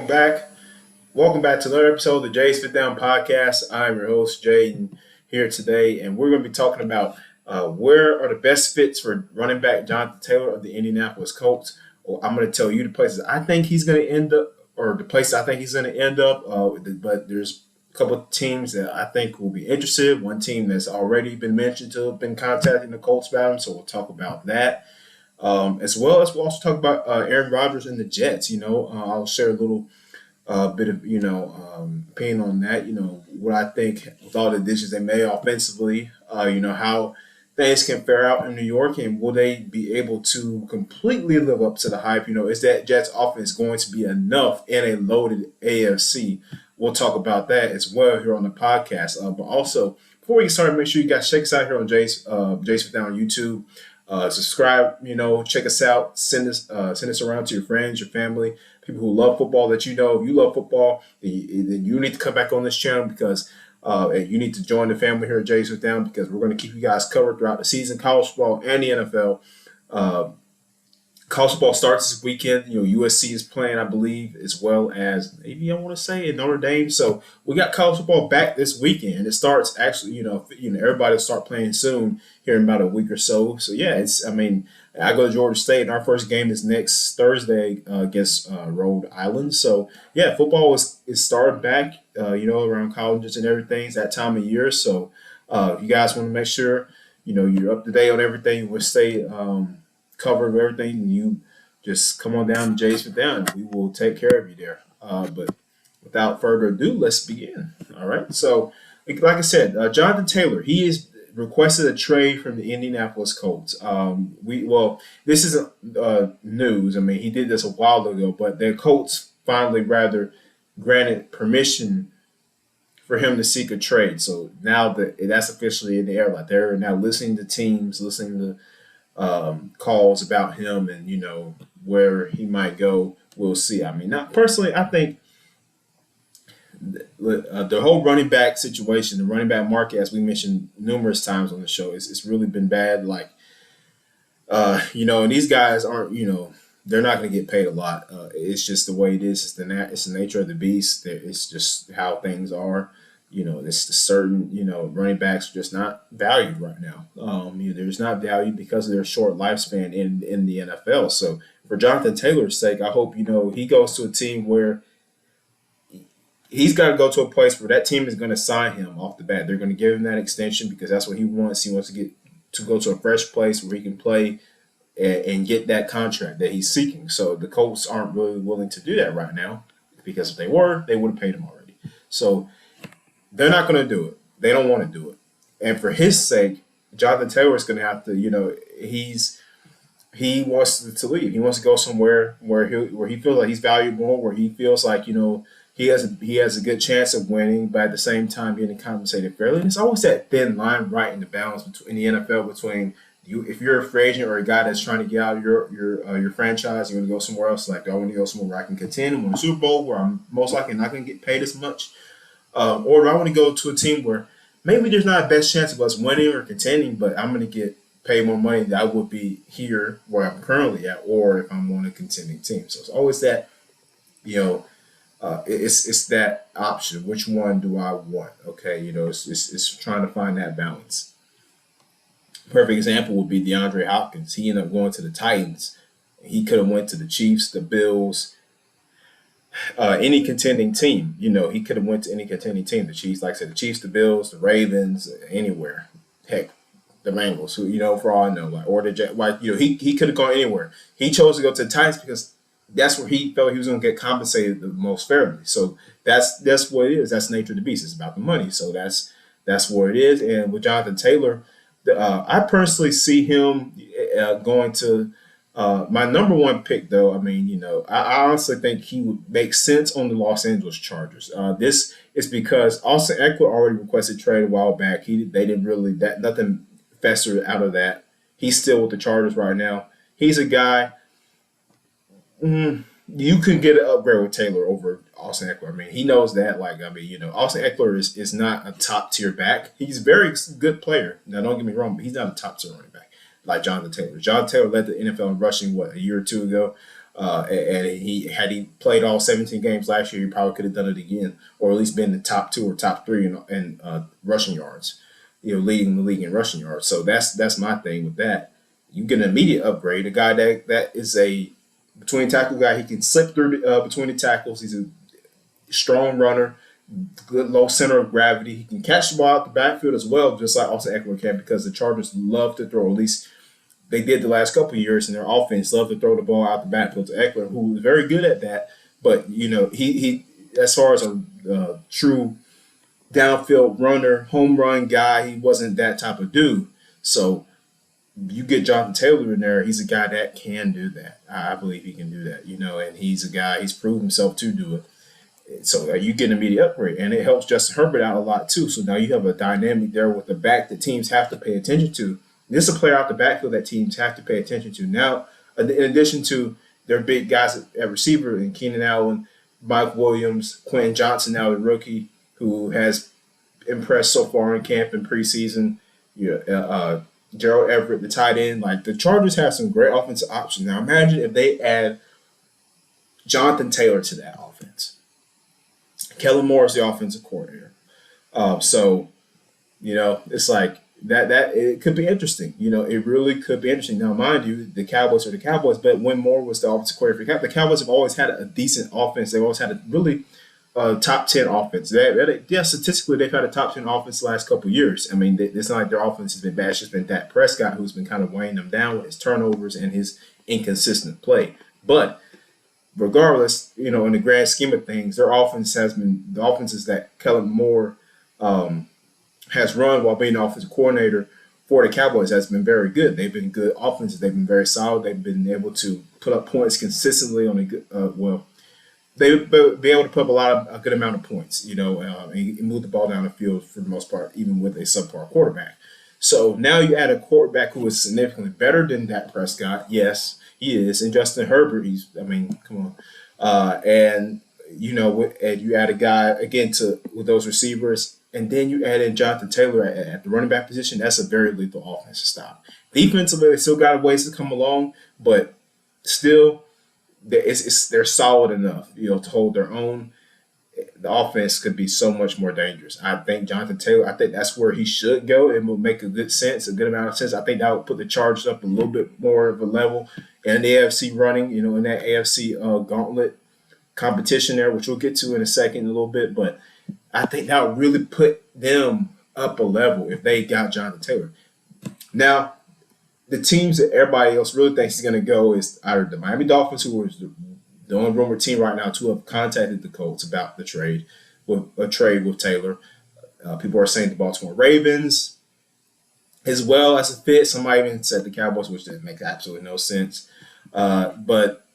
welcome back. Welcome back to another episode of the Jay's Fit Down Podcast. I'm your host, Jaden, here today, and we're going to be talking about where are the best fits for running back Jonathan Taylor of the Indianapolis Colts. Well, I'm going to tell you the places I think he's going to end up, or the place I think he's going to end up, but there's a couple of teams that I think will be interested. One team that's already been mentioned to have been contacting the Colts about him, so we'll talk about that. As well as we'll also talk about Aaron Rodgers and the Jets. I'll share a little bit of opinion on that. What I think with all the additions they made offensively. How things can fare out in New York, and will they be able to completely live up to the hype? Is that Jets offense going to be enough in a loaded AFC? We'll talk about that as well here on the podcast. But also, before we get started, make sure you guys check us out here on Jay's Fit Down on YouTube. Subscribe, check us out, send us around to your friends, your family, people who love football that if you love football, then you need to come back on this channel because you need to join the family here at Jay's With Down because we're going to keep you guys covered throughout the season, college football and the NFL. College football starts this weekend. USC is playing, I believe, as well as maybe I want to say in Notre Dame. So we got college football back this weekend. It starts actually, everybody will start playing soon here in about a week or so. So yeah, I go to Georgia State, and our first game is next Thursday against Rhode Island. So yeah, football is started back, around colleges and everything. It's that time of year. So if you guys want to make sure, you're up to date on everything, we'll stay covered with everything, and you just come on down to Jay's Fit Down. We will take care of you there. But without further ado, let's begin. All right. So, like I said, Jonathan Taylor, he is requested a trade from the Indianapolis Colts. This isn't news. He did this a while ago, but the Colts finally granted permission for him to seek a trade. So now that's officially in the air. Like they're now listening to teams, listening to calls about him and, where he might go. We'll see. Personally, I think the whole running back situation, the running back market, as we mentioned numerous times on the show, it's really been bad. Like, and these guys aren't, they're not going to get paid a lot. It's just the way it is. It's the nature of the beast. It's just how things are. It's certain, running backs are just not valued right now. They're just not valued because of their short lifespan in the NFL. So for Jonathan Taylor's sake, I hope, he goes to a team where he's got to go to a place where that team is going to sign him off the bat. They're going to give him that extension because that's what he wants. He wants to go to a fresh place where he can play and get that contract that he's seeking. So the Colts aren't really willing to do that right now because if they were, they would have paid him already. So they're not going to do it. They don't want to do it. And for his sake, Jonathan Taylor is going to have to, he wants to leave. He wants to go somewhere where he feels like he's valuable, where he feels like, he has a good chance of winning, but at the same time getting compensated fairly. And it's always that thin line right in the balance in the NFL between you, if you're a free agent or a guy that's trying to get out of your franchise, you want to go somewhere else. Like, I want to go somewhere where I can contend and win a Super Bowl, where I'm most likely not going to get paid as much. Or do I want to go to a team where maybe there's not a best chance of us winning or contending, but I'm going to get paid more money than I would be here where I'm currently at, or if I'm on a contending team. So it's always that, it's that option. Which one do I want? Okay, it's trying to find that balance. Perfect example would be DeAndre Hopkins. He ended up going to the Titans. He could have went to the Chiefs, the Bills. Any contending team, he could have went to any contending team. The Chiefs, like I said, the Chiefs, the Bills, the Ravens, anywhere. Heck, the Bengals, who for all I know, or the Jets. He could have gone anywhere. He chose to go to the Titans because that's where he felt he was going to get compensated the most fairly. So that's what it is. That's the nature of the beast. It's about the money. So that's what it is. And with Jonathan Taylor, I personally see him going to. My number one pick, though, I honestly think he would make sense on the Los Angeles Chargers. This is because Austin Eckler already requested trade a while back. They didn't really nothing festered out of that. He's still with the Chargers right now. He's a guy you can get an upgrade with Taylor over Austin Eckler. He knows that. Austin Eckler is not a top tier back. He's a very good player. Now, don't get me wrong, but he's not a top tier running back like Jonathan Taylor. Jonathan Taylor led the NFL in rushing, a year or two ago. And he played all 17 games last year, he probably could have done it again, or at least been the top 2 or top 3 in rushing yards, leading the league in rushing yards. So that's my thing with that. You get an immediate upgrade. A guy that is a between tackle guy. He can slip through between the tackles. He's a strong runner, good low center of gravity. He can catch the ball out the backfield as well, just like Austin Eckler can, because the Chargers love to throw. At least they did the last couple of years in their offense. Love to throw the ball out the backfield to Eckler, who was very good at that. But he as far as a true downfield runner, home run guy, he wasn't that type of dude. So you get Jonathan Taylor in there, he's a guy that can do that. I believe he can do that, and he's a guy, he's proved himself to do it. So you get an immediate upgrade, and it helps Justin Herbert out a lot too. So now you have a dynamic there with the back that teams have to pay attention to. This is a player out the backfield that teams have to pay attention to. Now, in addition to their big guys at receiver, and Keenan Allen, Mike Williams, Quentin Johnson, now the rookie, who has impressed so far in camp and preseason. Gerald Everett, the tight end. Like, the Chargers have some great offensive options. Now, imagine if they add Jonathan Taylor to that offense. Kellen Moore is the offensive coordinator. It's like that it could be interesting. It really could be interesting. Now, mind you, the Cowboys are the Cowboys, but when Moore was the offensive coordinator for the Cowboys have always had a decent offense. They've always had a really top 10 offense. Statistically, they've had a top 10 offense the last couple of years. I mean, it's not like their offense has been bad. It's just been Dak Prescott who's been kind of weighing them down with his turnovers and his inconsistent play. But regardless, in the grand scheme of things, their offense has been the offenses that Kellen Moore has run while being the offensive coordinator for the Cowboys has been very good. They've been good offenses. They've been very solid. They've been able to put up points consistently on a good they've been able to put up a good amount of points, and move the ball down the field for the most part, even with a subpar quarterback. So now you add a quarterback who is significantly better than Dak Prescott. Yes, he is. And Justin Herbert, come on. And you add a guy, again, with those receivers, and then you add in Jonathan Taylor at the running back position. That's a very lethal offensive style. Defensively, they still got ways to come along, but still, they're solid enough, to hold their own. The offense could be so much more dangerous. I think Jonathan Taylor, I think that's where he should go. It will make a good amount of sense. I think that would put the Chargers up a little bit more of a level in the AFC running, in that AFC gauntlet competition there, which we'll get to in a second, a little bit. But I think that would really put them up a level if they got Jonathan Taylor. Now, the teams that everybody else really thinks is going to go is either the Miami Dolphins, who is the only rumored team right now to have contacted the Colts about the trade with Taylor. People are saying the Baltimore Ravens, as well as a fit. Somebody even said the Cowboys, which didn't make absolutely no sense. But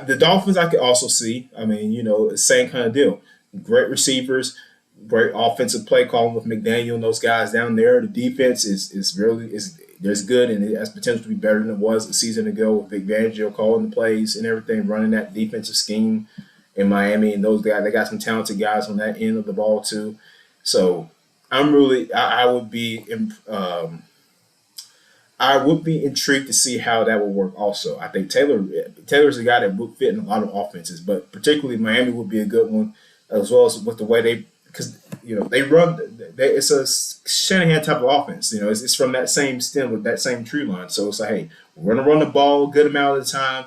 the Dolphins I could also see. I mean, same kind of deal. Great receivers, great offensive play calling with McDaniel and those guys down there. The defense is good, and it has potential to be better than it was a season ago with Vic Fangio calling the plays and everything, running that defensive scheme in Miami. And those guys, they got some talented guys on that end of the ball too. So I would be intrigued to see how that will work. Also, I think Taylor's a guy that would fit in a lot of offenses, but particularly Miami would be a good one, as well as with the way they run. It's a Shanahan type of offense. It's from that same stem with that same tree line. So it's like, hey, we're gonna run the ball a good amount of the time,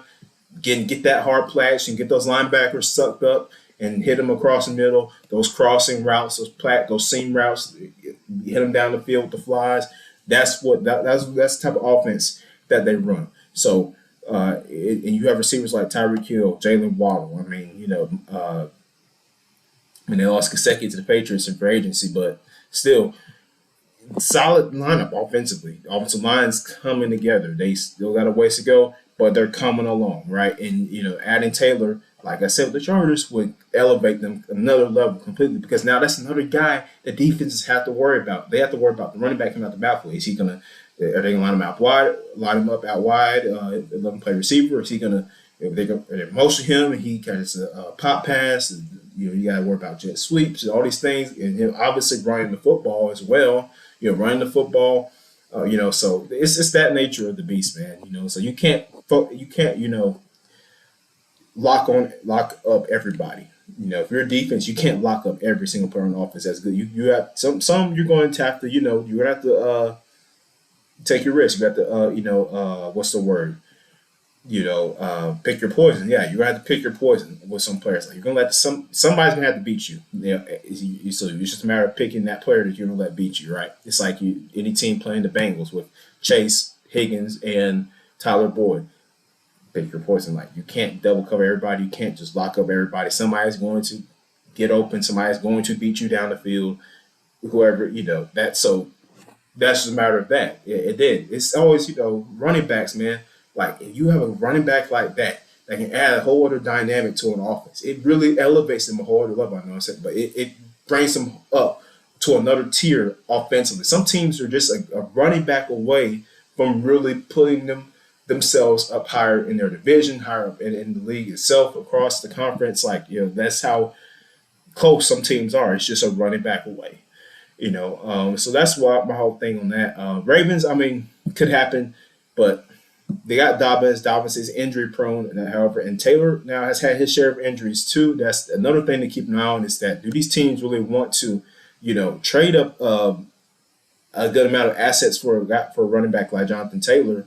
get that hard play action, get those linebackers sucked up and hit them across the middle. Those crossing routes, those seam routes, hit them down the field with the flies. That's the type of offense that they run. So and you have receivers like Tyreek Hill, Jalen Waddle. I mean, they lost Gesicki to the Patriots in free agency, but still, solid lineup offensively. The offensive line's coming together. They still got a ways to go, but they're coming along, right? And, adding Taylor, like I said, with the Chargers would elevate them another level completely, because now that's another guy that defenses have to worry about. They have to worry about the running back coming out the backfield. Are they going to line him out wide, let him play receiver? Or is he going to, if they motion him and he catches a pop pass, you got to worry about jet sweeps and all these things, and him obviously running the football as well. Running the football, so it's that nature of the beast, man. So you can't lock up everybody. If you're a defense, you can't lock up every single player on offense. That's good. You have some you're going to have to you're going to have to take your risk. You have to what's the word? Pick your poison. Yeah, you're gonna have to pick your poison with some players. Like you're gonna let somebody's gonna have to beat you. So it's just a matter of picking that player that you're gonna let beat you, right? It's like any team playing the Bengals with Chase, Higgins, and Tyler Boyd. Pick your poison. Like you can't double cover everybody. You can't just lock up everybody. Somebody's going to get open. Somebody's going to beat you down the field. Whoever that. So that's just a matter of that. It did. It's always running backs, man. Like if you have a running back like that can add a whole other dynamic to an offense. It really elevates them a whole other level. I know what I'm saying, but it brings them up to another tier offensively. Some teams are just a running back away from really putting themselves up higher in their division, higher up in the league itself, across the conference. Like that's how close some teams are. It's just a running back away. So that's why my whole thing on that. Ravens, I mean, could happen, but they got Dobbins. Dobbins is injury prone, however, and Taylor now has had his share of injuries too. That's another thing to keep an eye on is that do these teams really want to, trade up a good amount of assets for a running back like Jonathan Taylor,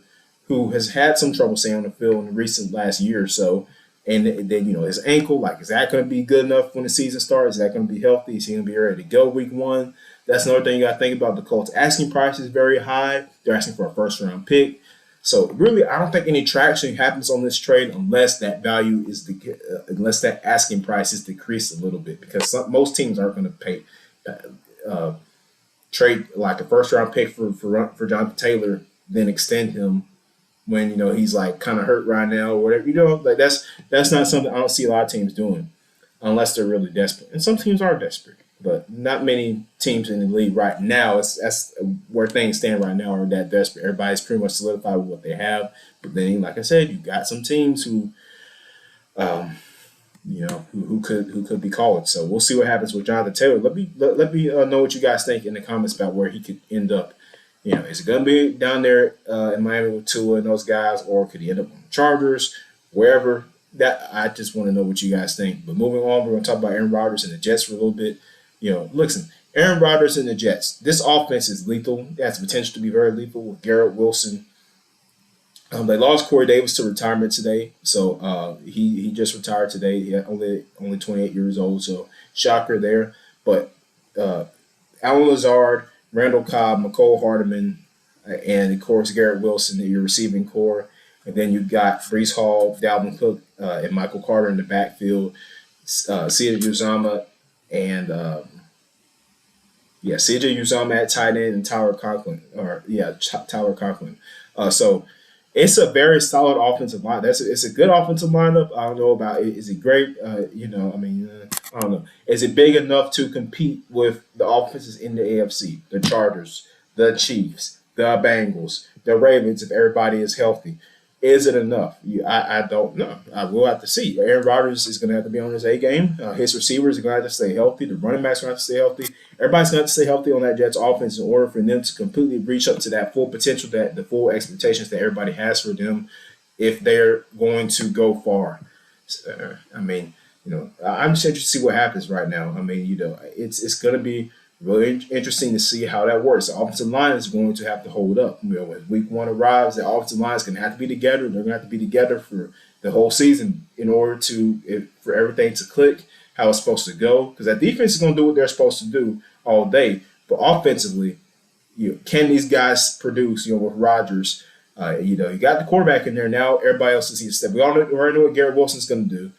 who has had some trouble staying on the field in the recent last year or so. And then, his ankle, like, is that going to be good enough when the season starts? Is that going to be healthy? Is he going to be ready to go week one? That's another thing you got to think about. The Colts asking price is very high. They're asking for a first-round pick. So, really, I don't think any traction happens on this trade unless that value is unless that asking price is decreased a little bit, because most teams aren't going to pay trade like a first-round pick for Jonathan Taylor, then extend him when he's like kind of hurt right now or whatever. Like that's not something I don't see a lot of teams doing unless they're really desperate. And some teams are desperate, but not many teams in the league right now. That's where things stand right now are that desperate. Everybody's pretty much solidified with what they have. But then, like I said, you got some teams who could be called. So we'll see what happens with Jonathan Taylor. Let me know what you guys think in the comments about where he could end up. Is it going to be down there in Miami with Tua and those guys, or could he end up on the Chargers, wherever? That I just want to know what you guys think. But moving on, we're going to talk about Aaron Rodgers and the Jets for a little bit. Listen, Aaron Rodgers and the Jets. This offense is lethal. It has the potential to be very lethal with Garrett Wilson. They lost Corey Davis to retirement today, so he just retired today. He only 28 years old, so shocker there. But Alan Lazard, Randall Cobb, McCole Hardeman, and of course Garrett Wilson in your receiving core. And then you got Breece Hall, Dalvin Cook, and Michael Carter in the backfield. CJ Uzomah and CJ Uzomah at tight end and Tyler Conklin. Tyler Conklin. So it's a very solid offensive line. It's a good offensive lineup. I don't know about it. Is it great? I don't know. Is it big enough to compete with the offenses in the AFC? The Chargers, the Chiefs, the Bengals, the Ravens, if everybody is healthy. Is it enough? I don't know. I will have to see. Aaron Rodgers is going to have to be on his A game. His receivers are going to have to stay healthy. The running backs are going to have to stay healthy. Everybody's going to have to stay healthy on that Jets offense in order for them to completely reach up to that full potential, that the full expectations that everybody has for them if they're going to go far. I'm just interested to see what happens right now. It's going to be really interesting to see how that works. The offensive line is going to have to hold up. When week one arrives, the offensive line is going to have to be together. They're going to have to be together for the whole season in order for everything to click how it's supposed to go. Because that defense is going to do what they're supposed to do all day. But offensively, can these guys produce? With Rodgers, you got the quarterback in there now. Everybody else is step. We already know what Garrett Wilson's going to do.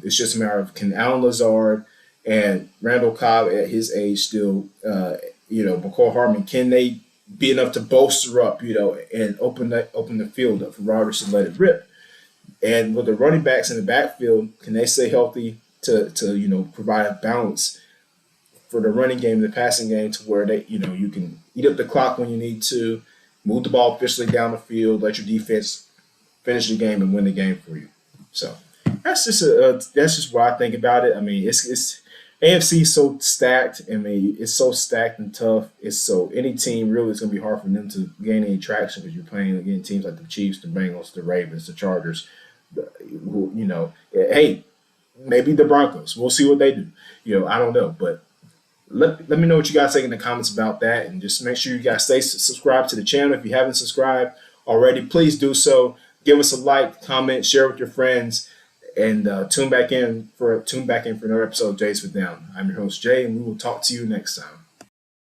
It's just a matter of can Alan Lazard and Randall Cobb at his age still, McCole Harmon, can they be enough to bolster up, and open the field up for Rodgers to let it rip? And with the running backs in the backfield, can they stay healthy to provide a balance for the running game, the passing game, to where they, you can eat up the clock when you need to, move the ball efficiently down the field, let your defense finish the game and win the game for you. So that's just what I think about it. It's AFC is so stacked. It's so stacked and tough. Any team really is going to be hard for them to gain any traction because you're playing against teams like the Chiefs, the Bengals, the Ravens, the Chargers, Hey, maybe the Broncos. We'll see what they do. I don't know, but let me know what you guys think in the comments about that, and just make sure you guys stay subscribed to the channel. If you haven't subscribed already, please do so. Give us a like, comment, share with your friends, and tune back in for another episode of Jay's for Down. I'm your host Jay, and we will talk to you next time.